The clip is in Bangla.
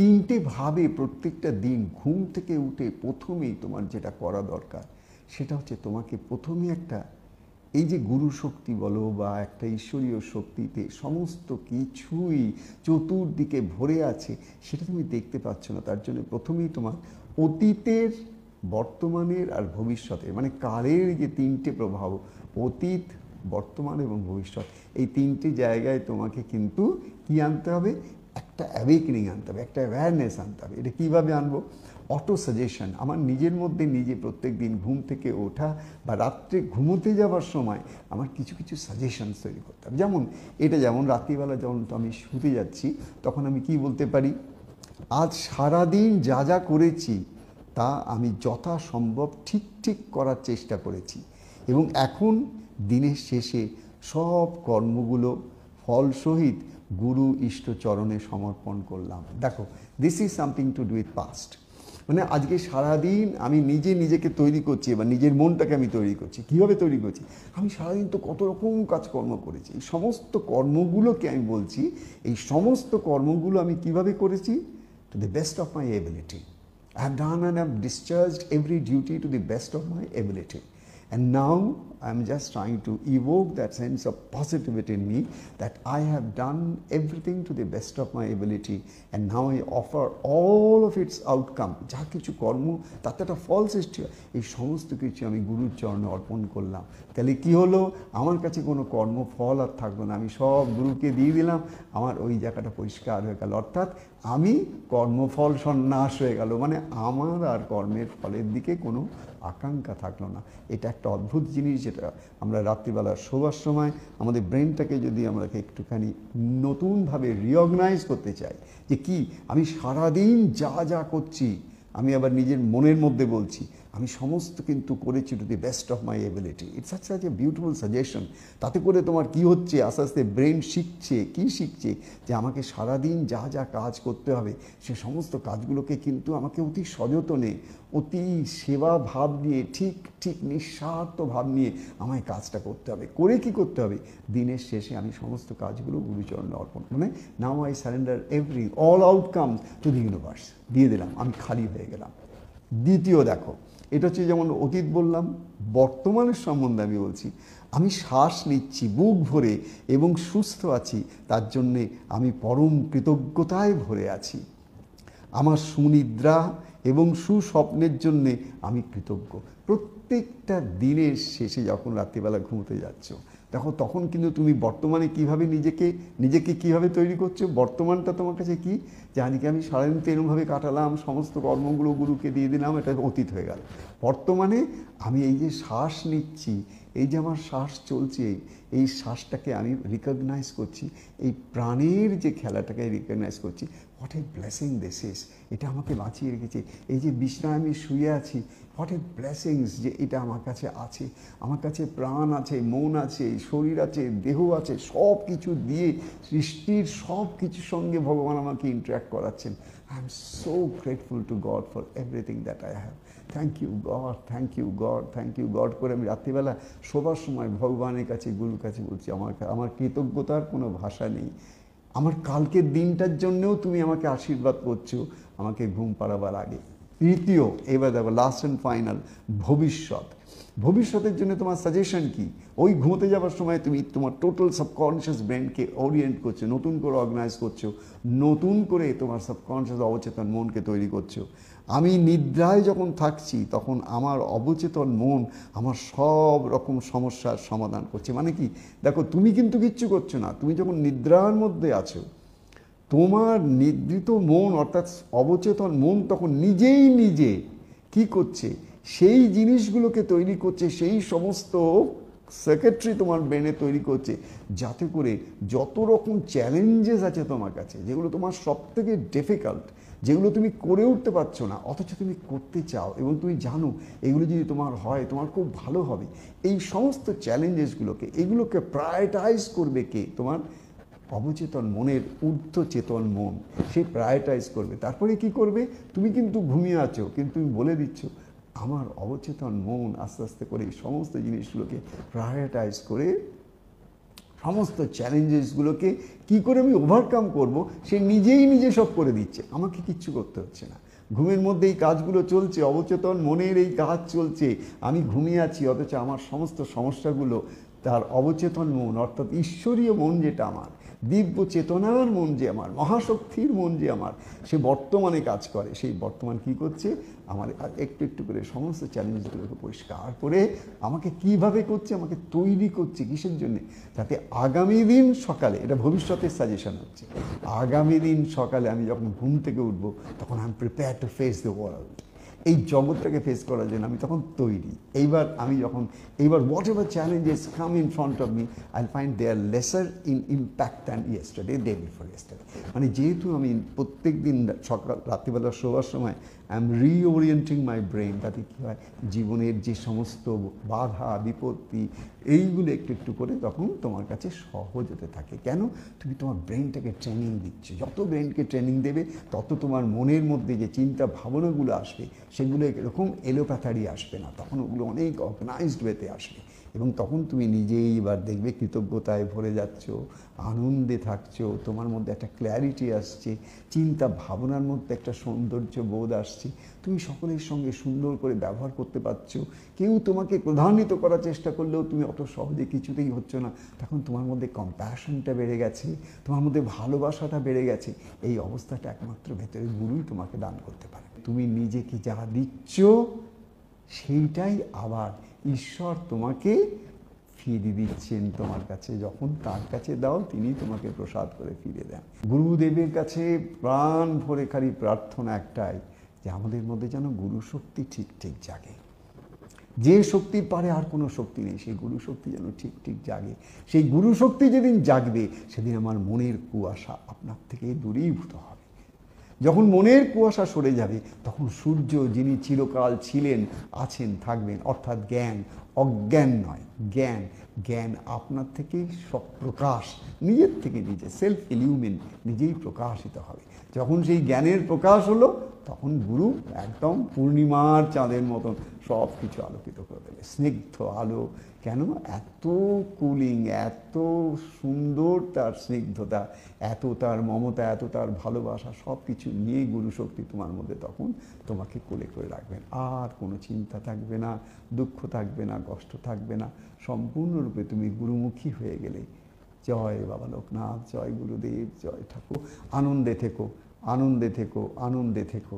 তিনটে ভাবে প্রত্যেকটা দিন ঘুম থেকে উঠে প্রথমেই তোমার যেটা করা দরকার সেটা হচ্ছে তোমাকে প্রথমে একটা এই যে গুরু শক্তি বলো বা একটা ঈশ্বরীয় শক্তিতে সমস্ত কিছুই চতুর্দিকে ভরে আছে সেটা তুমি দেখতে পাচ্ছ না। তার জন্য প্রথমেই তোমার অতীতের, বর্তমানের আর ভবিষ্যতের মানে কালের যে তিনটে প্রভাব, অতীত, বর্তমান এবং ভবিষ্যৎ, এই তিনটে জায়গায় তোমাকে কিন্তু কি আনতে হবে, একটা অ্যাওয়েকেনিং আনতে হবে, একটা অ্যাওয়ারনেস আনতে হবে। এটা কীভাবে আনবো? Auto suggestion. আমার নিজের মধ্যে নিজে প্রত্যেক দিন ঘুম থেকে ওঠা বা রাত্রে ঘুমোতে যাওয়ার সময় আমার কিছু কিছু সাজেশনস তৈরি করতে হবে। যেমন এটা, যেমন রাত্রিবেলা যখন তো আমি শুতে যাচ্ছি তখন আমি কি বলতে পারি, আজ সারাদিন যা যা করেছি তা আমি যথাসম্ভব ঠিক ঠিক করার চেষ্টা করেছি এবং এখন দিনের শেষে সব কর্মগুলো ফলসহিত গুরু ইষ্ট চরণে সমর্পণ করলাম। দেখো, this is something to do with past. মানে আজকে সারাদিন আমি নিজেকে তৈরি করছি, এবার নিজের মনটাকে আমি তৈরি করছি। কীভাবে তৈরি করছি? আমি সারাদিন তো কত রকম কাজকর্ম করেছি, এই সমস্ত কর্মগুলোকে আমি বলছি, এই সমস্ত কর্মগুলো আমি কিভাবে করেছি? To the best of my ability. I have done and I have discharged every duty to the best of my ability. And now I am just trying to evoke that sense of positivity in me that I have done everything to the best of my ability and now I offer all of its outcome. যা কিছু কর্ম তাতে একটা ফল সৃষ্টি হয়, এই সমস্ত কিছু আমি গুরুর চরণে অর্পণ করলাম। তাহলে কি হলো? আমার কাছে কোনো কর্মফল আর থাকলো না, আমি সব গুরুকে দিয়ে দিলাম, আমার ওই জায়গাটা পরিষ্কার হয়ে গেল। অর্থাৎ আমি কর্মফল সন্ন্যাস হয়ে গেল, মানে আমার আর কর্মের ফলের দিকে কোনো আকাঙ্ক্ষা থাকলো না। এটা একটা অদ্ভুত জিনিস, যেটা আমরা রাত্রিবেলা শোবার সময় আমাদের ব্রেনটাকে যদি আমরা একটুখানি নতুনভাবে রিঅগনাইজ করতে চাই যে কি আমি সারাদিন যা যা করছি, আমি আবার নিজের মনের মধ্যে বলছি আমি সমস্ত কিন্তু করেছি to the best of my ability. It's such a beautiful suggestion. তাতে করে তোমার কি হচ্ছে, আস্তে আস্তে ব্রেন শিখছে, কি শিখছে যে আমাকে সারাদিন যা যা কাজ করতে হবে সে সমস্ত কাজগুলোকে কিন্তু আমাকে অতি সযতনে, অতি সেবা ভাব নিয়ে, ঠিক ঠিক নিঃস্বার্থ ভাব নিয়ে আমায় কাজটা করতে হবে। করে কি করতে হবে? দিনের শেষে আমি সমস্ত কাজগুলো গুরুচরণে অর্পণ, মানে now I surrender all outcomes to the universe, দিয়ে দিলাম, আমি খালি হয়ে গেলাম। দ্বিতীয় দেখো, এটা হচ্ছে যেমন অতীত বললাম, বর্তমানের সম্বন্ধে আমি বলছি আমি শ্বাস নিচ্ছি বুক ভরে এবং সুস্থ আছি, তার জন্যে আমি পরম কৃতজ্ঞতায় ভরে আছি। আমার সুনিদ্রা এবং সুস্বপ্নের জন্যে আমি কৃতজ্ঞ। প্রত্যেকটা দিনের শেষে যখন রাত্রিবেলা ঘুমোতে যাচ্ছ দেখো, তখন কিন্তু তুমি বর্তমানে কীভাবে নিজেকে কীভাবে তৈরি করছো। বর্তমানটা তোমার কাছে কি, জানি কি আমি সারাদিন তো এরকমভাবে কাটালাম, সমস্ত কর্মগুলো গুরুকে দিয়ে দিলাম, এটা অতীত হয়ে গেল। বর্তমানে আমি এই যে শ্বাস নিচ্ছি, এই যে আমার শ্বাস চলছে, এই শ্বাসটাকে আমি রিকগনাইজ করছি, এই প্রাণের যে খেলাটাকে রিকগনাইজ করছি। What a blessing this is, এটা আমাকে বাঁচিয়ে রেখেছে। এই যে বিছনায় আমি শুয়ে আছি, হোয়াট এ ব্লেসিংস যে এটা আমার কাছে আছে। আমার কাছে প্রাণ আছে, মন আছে, শরীর আছে, দেহ আছে, সব কিছু দিয়ে সৃষ্টির সব কিছুর সঙ্গে ভগবান আমাকে ইন্টারাক্ট করাচ্ছেন। I am so grateful to God for everything that I have. Thank you God, thank you God, thank you God করে আমি রাত্রিবেলা শোবার সময় ভগবানের কাছে, গুরুর কাছে বলছি। আমার কৃতজ্ঞতার কোনো ভাষা নেই। আমার কালকের দিনটার জন্যও তুমি আমাকে আশীর্বাদ করছো আমাকে ঘুম পাড়াবার আগে। তৃতীয়, এবার দেখো লাস্ট অ্যান্ড ফাইনাল, ভবিষ্যতের জন্য তোমার সাজেশন কি? ওই ঘুমোতে যাওয়ার সময় তুমি তোমার টোটাল সাবকনশিয়াস ব্রেনকে ওরিয়েন্ট করছো, নতুন করে অর্গানাইজ করছো, নতুন করে তোমার সাবকনশিয়াস অবচেতন মনকে তৈরি করছো। আমি নিদ্রায় যখন থাকছি তখন আমার অবচেতন মন আমার সব রকম সমস্যার সমাধান করছে। মানে কি, দেখো তুমি কিন্তু কিচ্ছু করছো না, তুমি যখন নিদ্রার মধ্যে আছো তোমার নিদ্রিত মন অর্থাৎ অবচেতন মন তখন নিজে কি করছে, সেই জিনিসগুলোকে তৈরি করছে, সেই সমস্ত সেক্রেটারি তোমার ব্রেনে তৈরি করছে, যাতে করে যত রকম চ্যালেঞ্জেস আছে তোমার কাছে, যেগুলো তোমার সবথেকে ডিফিকাল্ট, যেগুলো তুমি করে উঠতে পারছো না অথচ তুমি করতে চাও এবং তুমি জানো এগুলো যদি তোমার হয় তোমার খুব ভালো হবে, এই সমস্ত চ্যালেঞ্জেসগুলোকে এগুলোকে প্রায়োরিটাইজ করবে কে? তোমার অবচেতন মনের ঊর্ধ্ব চেতন মন, সে প্রায়োরিটাইজ করবে। তারপরে কি করবে? তুমি কিন্তু ঘুমিয়ে আছো কিন্তু তুমি বলে দিচ্ছ আমার অবচেতন মন আস্তে আস্তে করে এই সমস্ত জিনিসগুলোকে প্রায়োরিটাইজ করে সমস্ত চ্যালেঞ্জেসগুলোকে কি করে আমি ওভারকাম করব, সে নিজেই নিজে সব করে দিচ্ছে, আমাকে কিচ্ছু করতে হচ্ছে না। ঘুমের মধ্যে এই কাজগুলো চলছে, অবচেতন মনের এই কাজ চলছে, আমি ঘুমিয়ে আছি, অথচ আমার সমস্ত সমস্যাগুলো তার অবচেতন মন, অর্থাৎ ঈশ্বরীয় মন যেটা আমার, দিব্য চেতনার মন যে আমার, মহাশক্তির মন যে আমার, সে বর্তমানে কাজ করে। সেই বর্তমান কি করছে, আমার একটু একটু করে সমস্ত চ্যালেঞ্জগুলোকে পরিষ্কার করে আমাকে কিভাবে করছে, আমাকে তৈরি করছে কিসের জন্যে, যাতে আগামী দিন সকালে, এটা ভবিষ্যতের সাজেশন হচ্ছে, আগামী দিন সকালে আমি যখন ঘুম থেকে উঠবো তখন I am prepare to face the world. এই জগৎটাকে ফেস করার জন্য আমি তখন তৈরি। এইবার whatever challenges come in front of me, I find they are lesser in impact than yesterday, day before yesterday. মানে যেহেতু আমি প্রত্যেক দিন সকাল রাত্রিবেলা শোবার সময় I am reorienting my brain, তাতে কী হয়, জীবনের যে সমস্ত বাধা বিপত্তি এইগুলো একটু একটু করে তখন তোমার কাছে সহজ হতে থাকে। কেন, তুমি তোমার ব্রেনটাকে ট্রেনিং দিচ্ছ। যত ব্রেনকে ট্রেনিং দেবে তত তোমার মনের মধ্যে যে চিন্তা ভাবনাগুলো আসবে সেগুলো এরকম এলোপাথারি আসবে না, তখন ওগুলো অনেক অর্গানাইজড ওয়েতে আসবে। এবং তখন তুমি নিজেই এবার দেখবে কৃতজ্ঞতায় ভরে যাচ্ছ, আনন্দে থাকছো, তোমার মধ্যে একটা ক্ল্যারিটি আসছে, চিন্তা ভাবনার মধ্যে একটা সৌন্দর্য বোধ আসছে, তুমি সকলের সঙ্গে সুন্দর করে ব্যবহার করতে পারছো। কেউ তোমাকে প্রধান্বিত করার চেষ্টা করলেও তুমি অত সহজে কিছুতেই হচ্ছ না, তখন তোমার মধ্যে কম্প্যাশনটা বেড়ে গেছে, তোমার মধ্যে ভালোবাসাটা বেড়ে গেছে। এই অবস্থাটা একমাত্র ভেতরে গুরুই তোমাকে দান করতে পারে। তুমি নিজেকে যা দিচ্ছ সেইটাই আবার ঈশ্বর তোমাকে ফিরিয়ে দিচ্ছেন তোমার কাছে। যখন তার কাছে দাও তিনি তোমাকে প্রসাদ করে ফিরে দেন। গুরুদেবের কাছে প্রাণ ভরে খালি প্রার্থনা একটাই, যে আমাদের মধ্যে যেন গুরু শক্তি ঠিক ঠিক জাগে। যে শক্তির পারে আর কোনো শক্তি নেই, সেই গুরু শক্তি যেন ঠিক ঠিক জাগে। সেই গুরু শক্তি যেদিন জাগবে সেদিন আমার মনের কুয়াশা আপনার থেকে দূরীভূত হবে। যখন মনের কুয়াশা সরে যাবে তখন সূর্য, যিনি চিরকাল ছিলেন, আছেন, থাকবেন, অর্থাৎ জ্ঞান, অজ্ঞান নয়, জ্ঞান, জ্ঞান আপনার থেকেই সব প্রকাশ, নিজের থেকে নিজে সেলফ ইলিউমিন, নিজেই প্রকাশিত হবে। যখন সেই জ্ঞানের প্রকাশ হলো তখন গুরু একদম পূর্ণিমার চাঁদের মতন সব কিছু আলোকিত করে দেবে, স্নিগ্ধ আলো। কেন, এত কুলিং, এত সুন্দর তার স্নিগ্ধতা, এত তার মমতা, এত তার ভালোবাসা, সব কিছু নিয়ে গুরু শক্তি তোমার মধ্যে তখন তোমাকে কোলে করে রাখবেন। আর কোনো চিন্তা থাকবে না, দুঃখ থাকবে না, কষ্ট থাকবে না, সম্পূর্ণরূপে তুমি গুরুমুখী হয়ে গেলে। জয় বাবা লোকনাথ, জয় গুরুদেব, জয় ঠাকুর। আনন্দে থেকো, আনন্দে থেকো, আনন্দে থেকো।